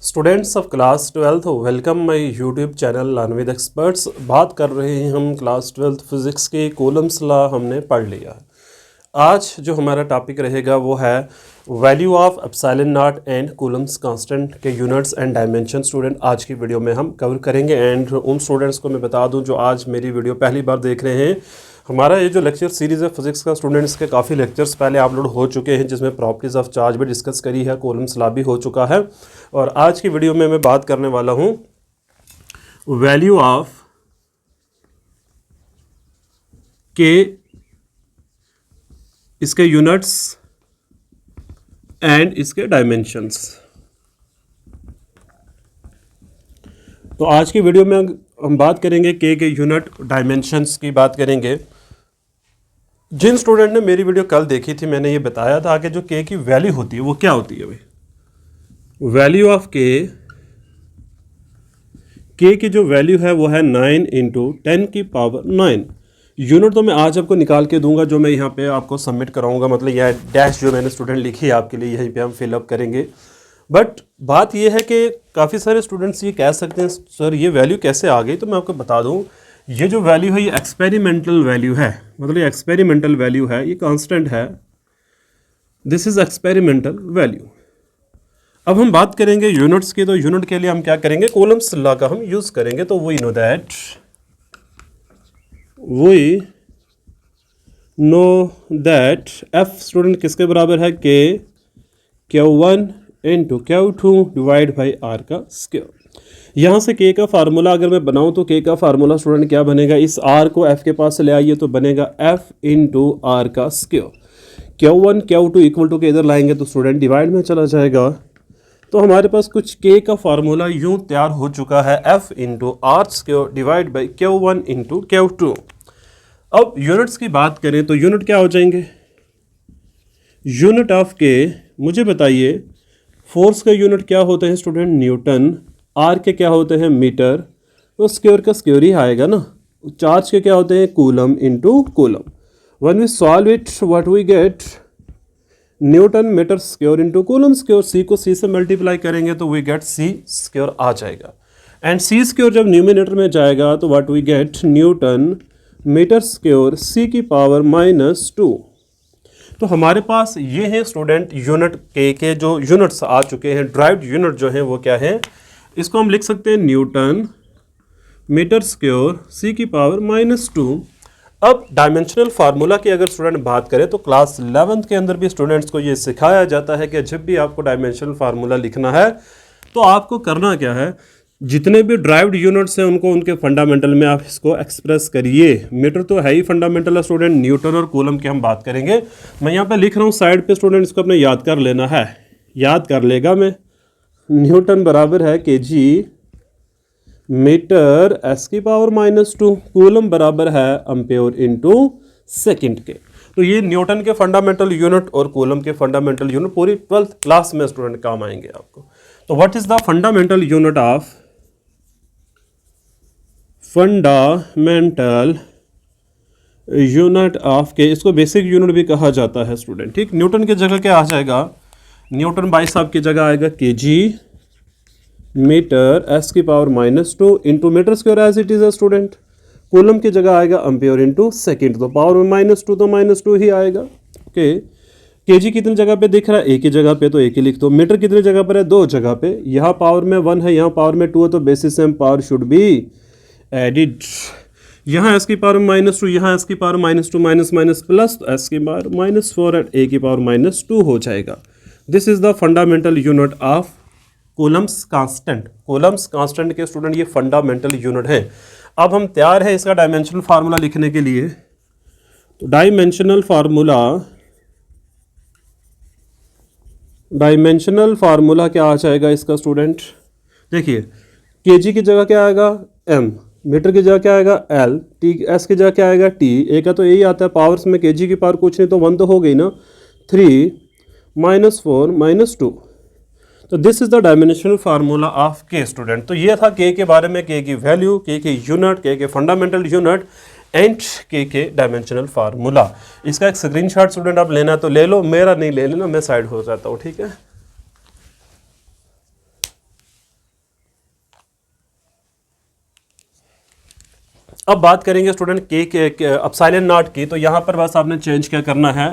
Students of class 12th welcome my YouTube channel learn with experts. बात कर रहे हैं हम क्लास 12th फिज़िक्स के कूलम्स लॉ हमने पढ़ लिया है। आज जो हमारा टॉपिक रहेगा वो है value of epsilon not and Coulomb's constant के यूनिट्स एंड डायमेंशन। स्टूडेंट आज की वीडियो में हम कवर करेंगे। एंड उन स्टूडेंट्स को मैं बता दूं जो आज मेरी वीडियो पहली बार देख रहे हैं, हमारा ये जो लेक्चर सीरीज़ है फिजिक्स का स्टूडेंट्स के काफ़ी लेक्चर्स पहले अपलोड हो चुके हैं, जिसमें प्रॉपर्टीज़ ऑफ चार्ज भी डिस्कस करी है, कूलम्स लॉ भी हो चुका है। और आज की वीडियो में मैं बात करने वाला हूँ वैल्यू ऑफ के, इसके यूनिट्स एंड इसके डायमेंशंस। तो आज की वीडियो में हम बात करेंगे के यूनिट डायमेंशंस की बात करेंगे। जिन स्टूडेंट ने मेरी वीडियो कल देखी थी, मैंने ये बताया था कि जो के की वैल्यू होती है वो क्या होती है भाई। वैल्यू ऑफ के की जो वैल्यू है वो है 9 × 10⁻⁹। यूनिट तो मैं आज आपको निकाल के दूंगा, जो मैं यहाँ पे आपको सबमिट कराऊंगा। मतलब यह डैश जो मैंने स्टूडेंट लिखी है आपके लिए, यहीं पे हम फिलअप करेंगे। बट बात यह है कि काफ़ी सारे स्टूडेंट्स ये कह सकते हैं सर ये वैल्यू कैसे आ गई। तो मैं आपको बता दूं, ये जो वैल्यू है ये एक्सपेरिमेंटल वैल्यू है। मतलब ये एक्सपेरिमेंटल वैल्यू है, ये कांस्टेंट है। This is experimental value. अब हम बात करेंगे यूनिट्स की। तो यूनिट के लिए हम क्या करेंगे, कूलम्स लॉ का हम यूज करेंगे। तो we know that F student किसके बराबर है, k Q1 × Q2 divide by r का स्क्वायर। यहाँ से के का फार्मूला अगर मैं बनाऊँ तो के का फार्मूला स्टूडेंट क्या बनेगा, इस आर को एफ के पास ले आइए तो बनेगा एफ × आर का square. Q1 Q2 equal to k इधर लाएंगे तो स्टूडेंट डिवाइड में चला जाएगा। तो हमारे पास कुछ के का फार्मूला यूं तैयार हो चुका है, F × r square divide by Q1 × Q2। अब यूनिट्स की बात करें तो यूनिट क्या हो जाएंगे, यूनिट ऑफ के मुझे बताइए। फोर्स का यूनिट क्या होता है स्टूडेंट, न्यूटन। आर के क्या होते हैं, मीटर। तो स्क्वायर का स्क्वायर ही आएगा ना। चार्ज के क्या होते हैं, coulomb × coulomb. When we solve it what we get, newton metre square × coulomb square. C को सी से मल्टीप्लाई करेंगे तो वी गेट सी स्क्वायर आ जाएगा। एंड सी स्क्वायर जब न्यूमिनेटर में जाएगा तो what we get, newton metre square C⁻²। तो हमारे पास ये है स्टूडेंट यूनिट के जो यूनिट्स आ चुके हैं। ड्राइव्ड यूनिट जो है वो क्या है, इसको हम लिख सकते हैं न्यूटन मीटर स्क्वायर C⁻²। अब डायमेंशनल फार्मूला की अगर स्टूडेंट बात करें तो क्लास 11th के अंदर भी स्टूडेंट्स को ये सिखाया जाता है कि जब भी आपको डायमेंशनल फार्मूला लिखना है तो आपको करना क्या है, जितने भी ड्राइव्ड यूनिट्स हैं उनको उनके फंडामेंटल में आप इसको एक्सप्रेस करिए। मीटर तो है ही फंडामेंटल है स्टूडेंट, न्यूटन और कूलम की हम बात करेंगे। मैं यहाँ पे लिख रहा हूँ साइड पे, स्टूडेंट इसको अपने याद कर लेना है, याद कर लेगा। मैं न्यूटन बराबर है kg मीटर S⁻², कूलम बराबर है एम्पेयर × सेकेंड के। तो ये न्यूटन के फंडामेंटल यूनिट और कूलम के फंडामेंटल यूनिट पूरी 12th क्लास में स्टूडेंट काम आएंगे आपको। तो what is the fundamental unit of, fundamental unit of के, इसको बेसिक यूनिट भी कहा जाता है स्टूडेंट। ठीक, न्यूटन की जगह क्या आ जाएगा, न्यूटन बाई साहब की जगह आएगा kg metre S⁻² into metre square as it is है स्टूडेंट। कूलम की जगह आएगा एम्पेयर × सेकेंड, तो पावर में -2 तो -2 ही आएगा। ओके, kg कितनी जगह पे दिख रहा है, एक ही जगह पे, तो एक ही लिख दो। मीटर कितनी जगह पर है, दो जगह पे। यहाँ पावर में 1 है, यहाँ पावर में 2 है, तो basis same power should be added. यहाँ S⁻², यहाँ S⁻² माइनस माइनस प्लस, तो S⁻⁴ एंड A⁻² हो जाएगा। This is the fundamental unit of Coulomb's constant. Coulomb's constant के स्टूडेंट ये फंडामेंटल यूनिट है। अब हम तैयार है इसका डायमेंशनल फार्मूला लिखने के लिए। तो डायमेंशनल फार्मूला क्या आ जाएगा इसका स्टूडेंट, देखिए kg की जगह क्या आएगा m, मीटर की जगह क्या आएगा l, t s की जगह क्या आएगा t। a का तो यही आता है, पावर्स में kg की पावर कुछ नहीं तो 1 तो हो गई ना, 3 -4 -2। तो this is the dimensional formula of के स्टूडेंट। तो ये था के बारे में, के की वैल्यू, के यूनिट, के फंडामेंटल यूनिट एंड के डायमेंशनल फार्मूला। इसका एक स्क्रीनशॉट स्टूडेंट आप लेना तो ले लो, मेरा नहीं ले लेना, मैं साइड हो जाता हूँ। ठीक है, अब बात करेंगे स्टूडेंट के एप्सिलॉन नॉट की। तो यहाँ पर बस आपने चेंज क्या करना है,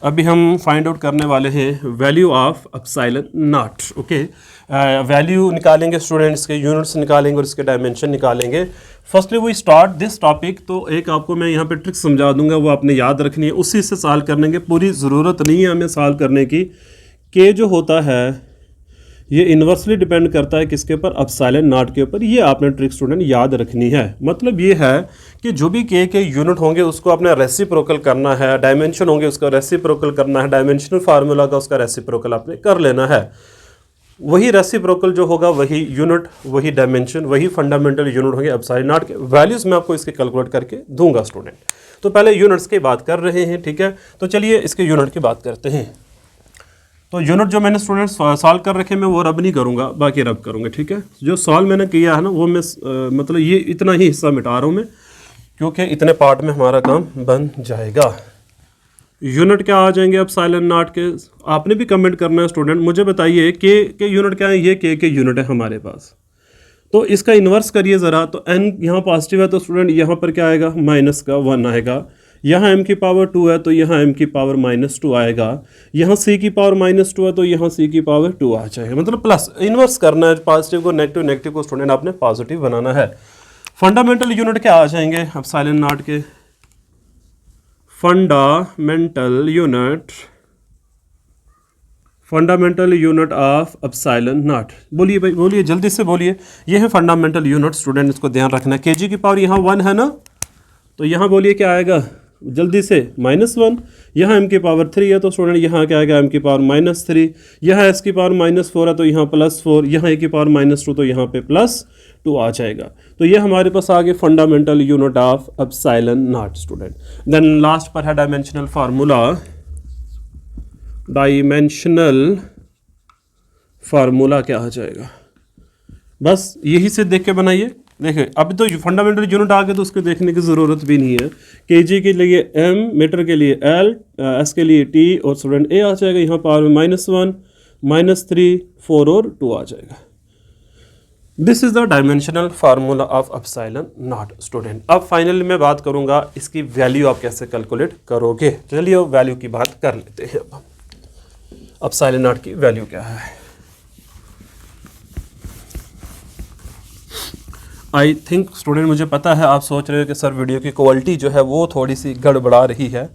अभी हम फाइंड आउट करने वाले हैं value of epsilon not. Okay, value निकालेंगे स्टूडेंट्स के, यूनिट्स निकालेंगे और इसके डायमेंशन निकालेंगे। Firstly we start this topic. तो एक आपको मैं यहाँ पे ट्रिक समझा दूंगा, वो आपने याद रखनी है, उसी से सॉल्व करने की पूरी ज़रूरत नहीं है हमें सॉल्व करने की। के जो होता है ये इन्वर्सली डिपेंड करता है किसके ऊपर, एप्सिलॉन नॉट के ऊपर। ये आपने ट्रिक स्टूडेंट याद रखनी है। मतलब ये है कि जो भी के यूनिट होंगे उसको आपने रेसिप्रोकल करना है, डायमेंशन होंगे उसका रेसिप्रोकल करना है, डायमेंशनल फार्मूला का उसका रेसिप्रोकल आपने कर लेना है। वही रेसिप्रोकल जो होगा वही यूनिट, वही डायमेंशन, वही फंडामेंटल यूनिट होंगे एप्सिलॉन नॉट के। वैल्यूज़ मैं आपको इसके कैलकुलेट करके दूंगा स्टूडेंट। तो पहले यूनिट्स की बात कर रहे हैं, ठीक है। तो चलिए इसके यूनिट की बात करते हैं। तो यूनिट जो मैंने स्टूडेंट्स सॉल्व कर रखे मैं वो रब नहीं करूँगा, बाकी रब करूँगा, ठीक है। जो सॉल्व मैंने किया है ना वो मैं मतलब ये इतना ही हिस्सा मिटा रहा हूँ मैं, क्योंकि इतने पार्ट में हमारा काम बन जाएगा। यूनिट क्या आ जाएंगे एप्सिलॉन नॉट के, आपने भी कमेंट करना है स्टूडेंट। मुझे बताइए के यूनिट क्या है, ये के यूनिट है हमारे पास। तो इसका इन्वर्स करिए ज़रा। तो n यहाँ पॉजिटिव है तो स्टूडेंट यहाँ पर क्या आएगा, माइनस का 1 आएगा। यहाँ m की पावर 2 है तो यहाँ m की पावर -2 आएगा। यहाँ c की पावर -2 है तो यहाँ c की पावर 2 आ जाएगा। मतलब प्लस इन्वर्स करना है, पॉजिटिव को नेगेटिव, नेगेटिव को स्टूडेंट आपने पॉजिटिव बनाना है। फंडामेंटल यूनिट क्या आ जाएंगे एप्सिलॉन नॉट के, fundamental unit of epsilon not. बोलिए भाई, बोलिए जल्दी से बोलिए। ये है फंडामेंटल यूनिट स्टूडेंट, इसको ध्यान रखना है। kg की पावर यहाँ 1 है ना, तो यहाँ बोलिए क्या आएगा जल्दी से, -1। यहाँ m की पावर 3 है तो स्टूडेंट यहाँ क्या आएगा, m की पावर -3। यहाँ s की पावर -4 है तो यहाँ +4। यहाँ a की पावर -2 तो यहाँ पे +2 आ जाएगा। तो ये हमारे पास आ गए fundamental unit of epsilon not student. Then last पर है डायमेंशनल फार्मूला। डायमेंशनल फार्मूला क्या आ जाएगा, बस यही से देख के बनाइए। देखिए अभी तो फंडामेंटल यूनिट आ गए तो उसको देखने की ज़रूरत भी नहीं है। केजी के लिए m, मीटर के लिए l, s के लिए t और स्टूडेंट a आ जाएगा। यहाँ पावर में -1, -3, 4 और 2 आ जाएगा। This is the dimensional formula of epsilon not student. अब फाइनली मैं बात करूँगा इसकी वैल्यू आप कैसे कैलकुलेट करोगे। चलिए अब वैल्यू की बात कर लेते हैं। अब एप्सिलॉन नॉट की वैल्यू क्या है। आई थिंक स्टूडेंट मुझे पता है आप सोच रहे हो कि सर वीडियो की क्वालिटी जो है वो थोड़ी सी गड़बड़ा रही है।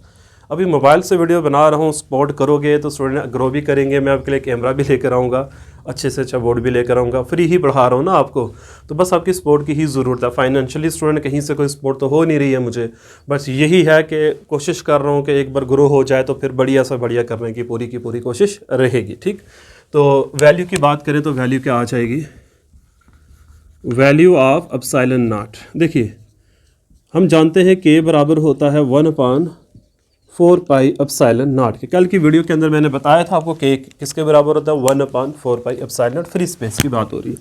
अभी मोबाइल से वीडियो बना रहा हूँ, सपोर्ट करोगे तो स्टूडेंट ग्रो भी करेंगे। मैं आपके लिए कैमरा भी लेकर आऊँगा, अच्छे से अच्छा बोर्ड भी लेकर आऊँगा। फ्री ही पढ़ा रहा हूँ ना आपको, तो बस आपकी सपोर्ट की ही ज़रूरत है। फाइनेंशियली स्टूडेंट कहीं से कोई सपोर्ट तो हो नहीं रही है मुझे, बस यही है कि कोशिश कर रहा हूँ कि एक बार ग्रो हो जाए तो फिर बढ़िया सा बढ़िया करने की पूरी कोशिश रहेगी, ठीक। तो वैल्यू की बात करें तो वैल्यू क्या आ जाएगी, वैल्यू ऑफ एप्सिलॉन नॉट। देखिए हम जानते हैं k बराबर होता है 1/4 पाई एप्सिलॉन नॉट के। कल की वीडियो के अंदर मैंने बताया था आपको k किसके बराबर होता है, 1/4 pi epsilon not. Free space की बात हो रही है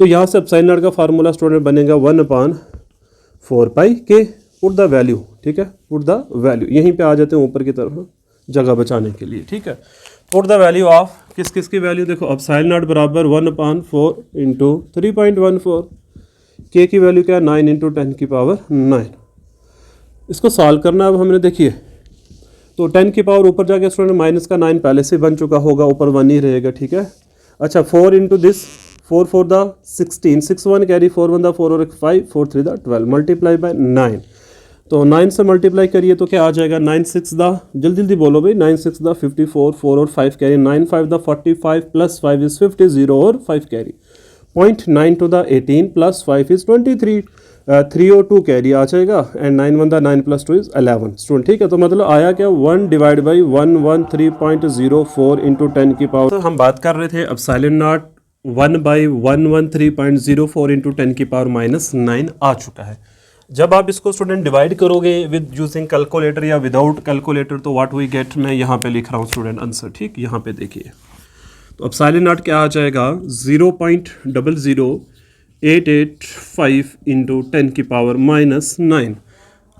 तो यहाँ से एप्सिलॉन नॉट का फार्मूला स्टूडेंट बनेगा 1/4 पाई k। पुट द वैल्यू, ठीक है, पुट द वैल्यू यहीं पे आ जाते हैं ऊपर की तरफ जगह बचाने के लिए, ठीक है। पुट द वैल्यू ऑफ किस की वैल्यू देखो, एप्सिलॉन नॉट बराबर 1/4 इंटू 3.14। के की वैल्यू क्या है, 9 इंटू 10 की पावर 9। इसको सॉल्व करना अब हमने, देखिए तो 10 की पावर ऊपर जाके स्टूडेंट माइनस का 9 पहले से बन चुका होगा, ऊपर 1 ही रहेगा, ठीक है। अच्छा 4 into this, 4 4 the 16, 6 1 carry, 4 1 the 4 और 5, 4 3 द 12, मल्टीप्लाई बाय 9। तो 9 से मल्टीप्लाई करिए तो क्या आ जाएगा, 9 6 द, जल्दी बोलो भाई, 9 6 द 54, 4 और 5 कैरी, 9 5 द 45 प्लस 5 इज 50, 0 और 5 carry, 0.9 to the 18 plus 5 is 23, 3 और 2 कैरी आ जाएगा, and 9 1 the 9 plus 2 is 11 student, ठीक है। तो मतलब आया क्या, 1 डिवाइड बाई 113.04 इंटू 10 की पावर। तो हम बात कर रहे थे एप्सिलॉन नॉट 1/113.04 इंटू 10 की पावर -9 आ चुका है। जब आप इसको स्टूडेंट डिवाइड करोगे विद यूजिंग कैलकुलेटर या विदाउट कैलकुलेटर तो व्हाट वी गेट, मैं यहाँ पे लिख रहा हूँ स्टूडेंट आंसर, ठीक। यहाँ पे देखिए तो एप्सिलॉन नॉट क्या आ जाएगा, 0.00885 इंटू 10 की पावर -9।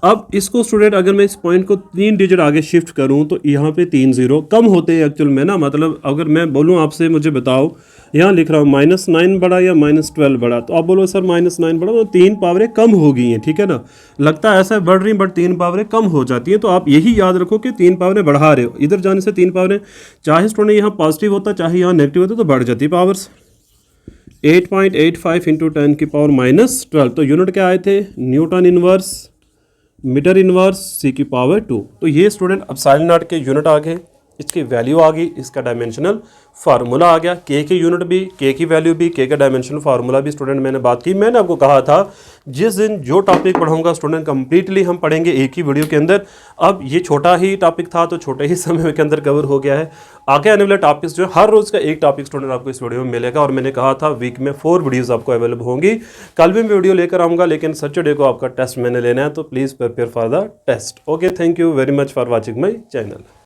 अब इसको स्टूडेंट अगर मैं इस पॉइंट को 3 डिजिट आगे शिफ्ट करूं तो यहाँ पे 3 0 कम होते हैं एक्चुअल में ना। मतलब अगर मैं बोलूं आपसे, मुझे बताओ यहाँ लिख रहा हूँ -9 बढ़ा या -12 बढ़ा, तो आप बोलो सर -9 बढ़ा तो 3 पावरें कम हो गई हैं, ठीक है ना। लगता है ऐसा बढ़ रही बट 3 पावरें कम हो जाती हैं, तो आप यही याद रखो कि 3 पावरें बढ़ा रहे हो, इधर जाने से 3 पावरें, चाहे स्टूडेंट यहाँ पॉजिटिव होता चाहे यहाँ नेगेटिव होता तो बढ़ जाती पावर्स। 8.85 इंटू 10 की पावर -12, तो यूनिट क्या आए थे, newton inverse metre inverse c की पावर 2। तो ये स्टूडेंट एप्सिलॉन नॉट के यूनिट आ गए, इसकी वैल्यू आ गई, इसका डायमेंशनल फार्मूला आ गया, के की यूनिट भी, के की वैल्यू भी, के का डायमेंशनल फार्मूला भी स्टूडेंट मैंने बात की। मैंने आपको कहा था जिस दिन जो टॉपिक पढ़ाऊंगा स्टूडेंट कंप्लीटली हम पढ़ेंगे एक ही वीडियो के अंदर। अब ये छोटा ही टॉपिक था तो छोटे ही समय के अंदर कवर हो गया है। आगे आने वाले टॉपिक्स जो है हर रोज़ का एक टॉपिक स्टूडेंट आपको इस वीडियो में मिलेगा, और मैंने कहा था वीक में 4 वीडियोज़ आपको अवेलेबल होंगी। कल भी मैं वीडियो लेकर आऊँगा, लेकिन सैटरडे को आपका टेस्ट मैंने लेना है, तो please prepare for the test. Okay, thank you very much for watching my channel.